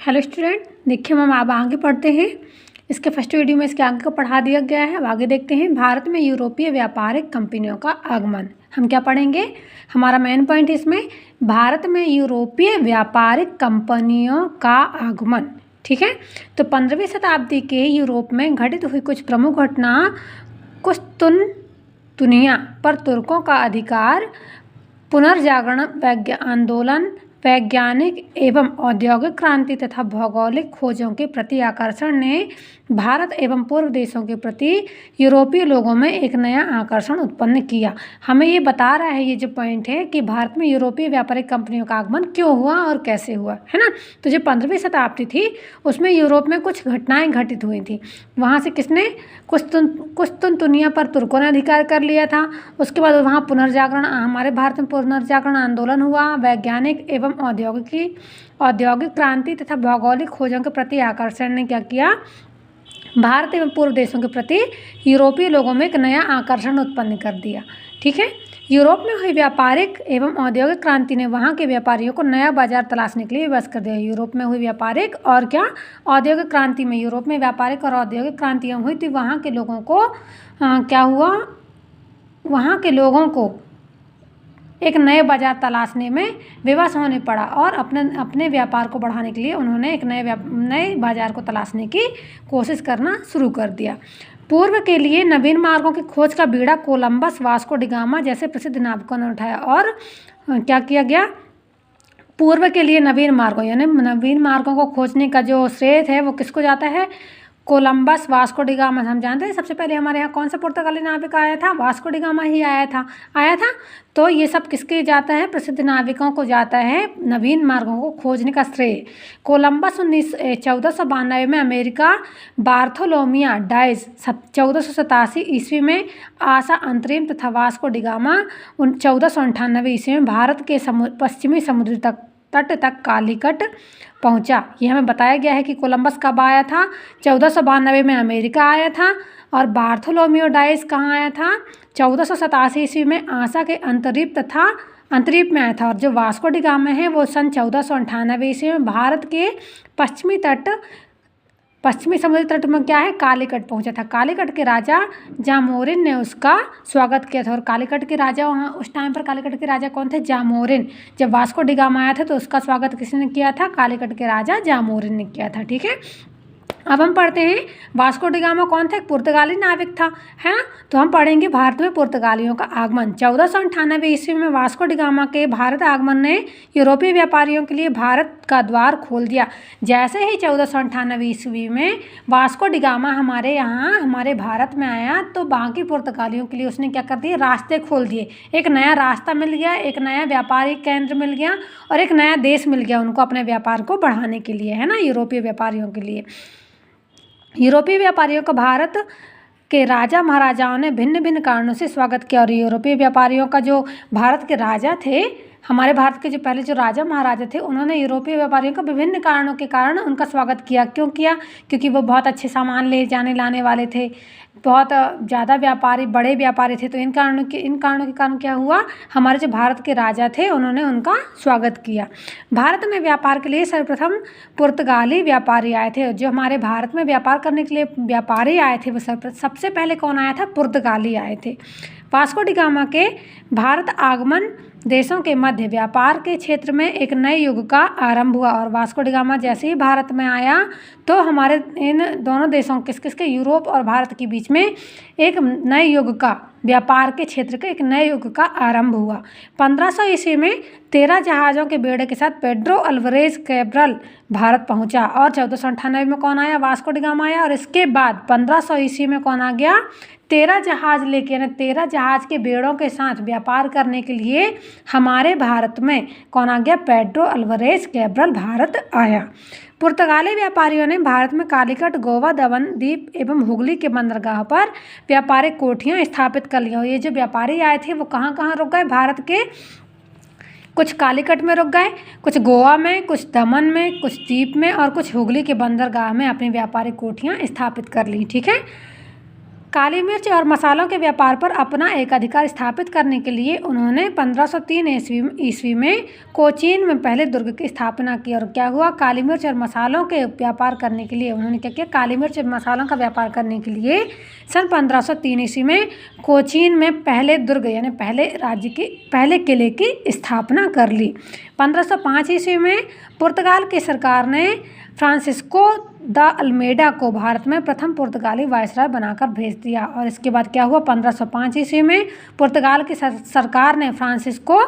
Hello student, देखिए हम अब आगे पढ़ते हैं। इसके फर्स्ट वीडियो में इसके आगे का पढ़ा दिया गया है। अब आगे देखते हैं भारत में यूरोपीय व्यापारिक कंपनियों का आगमन। हम क्या पढ़ेंगे? हमारा मेन पॉइंट इसमें भारत में यूरोपीय व्यापारिक कंपनियों का आगमन। ठीक है, तो 15वीं शताब्दी के यूरोप में घटित हुई कुछ प्रमुख घटना कुस्तुनतुनिया पर तुर्कों का अधिकार, पुनर्जागरण आंदोलन, वैज्ञानिक एवं औद्योगिक क्रांति तथा भौगोलिक खोजों के प्रति आकर्षण ने भारत एवं पूर्व देशों के प्रति यूरोपीय लोगों में एक नया आकर्षण उत्पन्न किया। हमें ये बता रहा है, ये जो पॉइंट है कि भारत में यूरोपीय व्यापारिक कंपनियों का आगमन क्यों हुआ और कैसे हुआ, है ना। तो जो 15वीं शताब्दी थी उसमें यूरोप में कुछ घटनाएं घटित हुई थी। वहाँ से किसने कुस्तुनतुनिया पर तुर्कों ने अधिकार कर लिया था। उसके बाद वहाँ पुनर्जागरण, हमारे भारत में पुनर्जागरण आंदोलन हुआ। वैज्ञानिक एवं औद्योगिक क्रांति तथा भौगोलिक खोजों के प्रति आकर्षण ने क्या किया, भारत एवं पूर्व देशों के प्रति यूरोपीय लोगों में एक नया आकर्षण उत्पन्न कर दिया। ठीक है, यूरोप में हुई व्यापारिक एवं औद्योगिक क्रांति ने वहाँ के व्यापारियों को नया बाजार तलाशने के लिए विवश कर दिया। यूरोप में हुई व्यापारिक और क्या औद्योगिक क्रांति में, यूरोप में व्यापारिक और औद्योगिक क्रांतियाँ हुई तो वहाँ के लोगों को क्या हुआ, वहाँ के लोगों को एक नए बाजार तलाशने में विवश होने पड़ा और अपने व्यापार को बढ़ाने के लिए उन्होंने एक नए बाजार को तलाशने की कोशिश करना शुरू कर दिया। पूर्व के लिए नवीन मार्गों की खोज का बीड़ा कोलंबस, वास्को डिगामा जैसे प्रसिद्ध नाविकों ने उठाया। और क्या किया गया, पूर्व के लिए नवीन मार्गों यानी नवीन मार्गों को खोजने का जो श्रेय है वो किसको जाता है, कोलंबस, वास्को डिगामा। हम जानते हैं सबसे पहले हमारे यहाँ कौन सा पुर्तगाली नाविक आया था, वास्को डिगामा ही आया था। तो ये सब किसके जाता है, प्रसिद्ध नाविकों को जाता है नवीन मार्गों को खोजने का श्रेय। कोलंबस 1492 में अमेरिका, बार्थोलोमिया डाइज 1487 ईस्वी में आशा अंतरिम तथा वास्को डिगामा 1498 ईस्वी में भारत के पश्चिमी समुद्री तट तक कालीकट पहुंचा। ये हमें बताया गया है कि कोलंबस कब आया था, 1492 में अमेरिका आया था। और बार्थोलोमियो डाइस कहाँ आया था, 1487 ईस्वी में आशा के अंतरीप में आया था। और जो वास्को डिगामा है वो सन 1498 ईस्वी में भारत के पश्चिमी समुद्री तट में क्या है, कालीकट पहुंचा था। कालीकट के राजा जामोरिन ने उसका स्वागत किया था। और कालीकट के राजा, वहाँ उस टाइम पर कालीकट के राजा कौन थे, जामोरिन। जब वास्को डिगामा आया था तो उसका स्वागत किसने किया था, कालीकट के राजा जामोरिन ने किया था। ठीक है, अब हम पढ़ते हैं वास्को डिगामा कौन था, एक पुर्तगाली नाविक था, है ना। तो हम पढ़ेंगे भारत में पुर्तगालियों का आगमन। 1498 ईस्वी में वास्को डिगामा के भारत आगमन ने यूरोपीय व्यापारियों के लिए भारत का द्वार खोल दिया। जैसे ही 1498 ईस्वी में वास्को डिगामा हमारे भारत में आया तो बाकी पुर्तगालियों के लिए उसने क्या कर दिए, रास्ते खोल दिए। एक नया रास्ता मिल गया, एक नया व्यापारिक केंद्र मिल गया और एक नया देश मिल गया उनको अपने व्यापार को बढ़ाने के लिए, है ना, यूरोपीय व्यापारियों के लिए। यूरोपीय व्यापारियों का भारत के राजा महाराजाओं ने भिन्न भिन्न कारणों से स्वागत किया। और यूरोपीय व्यापारियों का जो भारत के राजा थे, हमारे भारत के जो पहले जो राजा महाराजा थे, उन्होंने यूरोपीय व्यापारियों का विभिन्न कारणों के कारण उनका स्वागत किया। क्यों किया, क्योंकि वो बहुत अच्छे सामान ले जाने लाने वाले थे, बहुत ज़्यादा बड़े व्यापारी थे। तो इन कारणों के कारण क्या हुआ, हमारे जो भारत के राजा थे उन्होंने उनका स्वागत किया। भारत में व्यापार के लिए सर्वप्रथम पुर्तगाली व्यापारी आए थे। जो हमारे भारत में व्यापार करने के लिए व्यापारी आए थे वो सबसे पहले कौन आया था, पुर्तगाली आए थे। वास्को डिगामा के भारत आगमन देशों के मध्य व्यापार के क्षेत्र में एक नए युग का आरंभ हुआ। और वास्को डिगामा जैसे ही भारत में आया तो हमारे इन दोनों देशों किसके यूरोप और भारत के बीच में एक नए युग का, व्यापार के क्षेत्र के एक नए युग का आरंभ हुआ। 1500 ईस्वी में 13 जहाज़ों के बेड़े के साथ पेड्रो अल्वारेज कैब्रल भारत पहुंचा। और 1498 में कौन आया, वास्को डिगामा आया। और इसके बाद 1500 ईस्वी में कौन आ गया, 13 जहाज़ लेके, यानी 13 जहाज़ के बेड़ों के साथ व्यापार करने के लिए हमारे भारत में कौन आ गया, पेड्रो अल्वारेज कैब्रल भारत आया। पुर्तगाली व्यापारियों ने भारत में कालीकट, गोवा, दमन द्वीप एवं हुगली के बंदरगाह पर व्यापारिक कोठियाँ स्थापित कर ली। और ये जो व्यापारी आए थे वो कहाँ कहाँ रुक गए, भारत के कुछ कालीकट में रुक गए, कुछ गोवा में, कुछ दमन में, कुछ द्वीप में और कुछ हुगली के बंदरगाह में अपनी व्यापारिक कोठियाँ स्थापित कर ली। ठीक है, काली मिर्च और मसालों के व्यापार पर अपना एक अधिकार स्थापित करने के लिए उन्होंने 1503 ईस्वी में कोचीन में पहले दुर्ग की स्थापना की। और क्या हुआ, काली मिर्च और मसालों के व्यापार करने के लिए उन्होंने क्या किया, काली मिर्च और मसालों का व्यापार करने के लिए सन 1503 ईस्वी में कोचीन में पहले दुर्ग यानी पहले किले की स्थापना कर ली। 1505 ईस्वी में पुर्तगाल की सरकार ने फ्रांसिस्को द अल्मेडा को भारत में प्रथम पुर्तगाली वायसराय बनाकर भेज दिया। और इसके बाद क्या हुआ, 1505 ईस्वी में पुर्तगाल की सरकार ने फ्रांसिस्को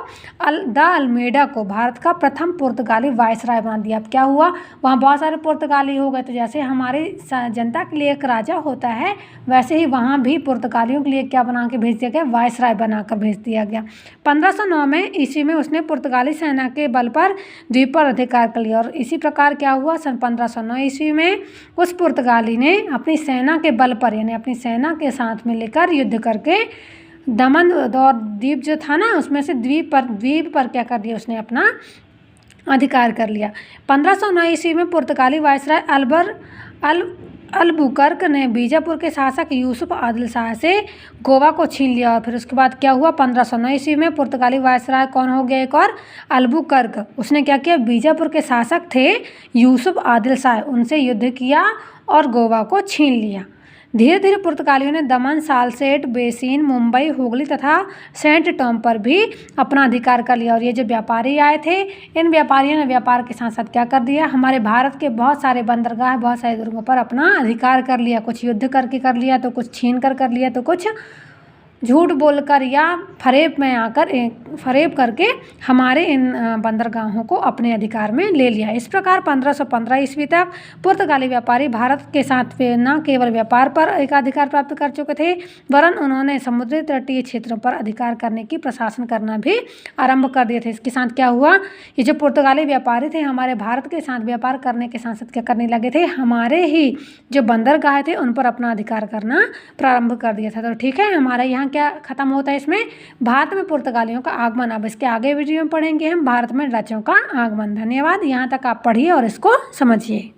द अल्मेडा को भारत का प्रथम पुर्तगाली वायसराय बना दिया। अब क्या हुआ, वहाँ बहुत सारे पुर्तगाली हो गए। तो जैसे हमारी जनता के लिए एक राजा होता है, वैसे ही वहाँ भी पुर्तगालियों के लिए क्या बना के भेज दिया गया, वायसराय बनाकर भेज दिया गया। 1509 में ईस्वी में उसने पुर्तगाली सेना के बल पर द्वीप पर अधिकार कर लिया। और इसी प्रकार क्या हुआ, सन 1509 ईस्वी में उस पुर्तगाली ने अपनी सेना के बल पर यानी अपनी सेना के साथ में लेकर युद्ध करके दमन और द्वीप जो था ना, उसमें से द्वीप पर क्या कर दिया, उसने अपना अधिकार कर लिया। 1509 ईस्वी में पुर्तगाली वायसराय अलबुकर्क ने बीजापुर के शासक यूसुफ आदिल शाह से गोवा को छीन लिया। और फिर उसके बाद क्या हुआ, 1509 ईस्वी में पुर्तगाली वायसराय कौन हो गया, एक और अलबुकर्क। उसने क्या किया, बीजापुर के शासक थे यूसुफ आदिल शाह, उनसे युद्ध किया और गोवा को छीन लिया। धीरे धीरे पुर्तगालियों ने दमन, सालसेट, बेसिन, मुंबई, हुगली तथा सेंट टॉम पर भी अपना अधिकार कर लिया। और ये जो व्यापारी आए थे, इन व्यापारियों ने व्यापार के साथ साथ क्या कर दिया, हमारे भारत के बहुत सारे बंदरगाह, बहुत सारे दुर्गों पर अपना अधिकार कर लिया। कुछ युद्ध करके कर लिया, तो कुछ छीन कर लिया, तो कुछ झूठ बोलकर या फरेब करके हमारे इन बंदरगाहों को अपने अधिकार में ले लिया। इस प्रकार 1515 ईस्वी तक पुर्तगाली व्यापारी भारत के साथ न केवल व्यापार पर एकाधिकार प्राप्त कर चुके थे, वरन उन्होंने समुद्री तटीय क्षेत्रों पर अधिकार करने की प्रशासन करना भी आरंभ कर दिए थे। इसके साथ क्या हुआ, ये जो पुर्तगाली व्यापारी थे, हमारे भारत के साथ व्यापार करने के साथ साथ क्या करने लगे थे, हमारे ही जो बंदरगाह थे उन पर अपना अधिकार करना प्रारंभ कर दिया था। तो ठीक है, हमारा यहाँ क्या खत्म होता है, इसमें भारत में पुर्तगालियों का आगमन। अब इसके आगे वीडियो में पढ़ेंगे हम भारत में डचों का आगमन। धन्यवाद, यहाँ तक आप पढ़िए और इसको समझिए।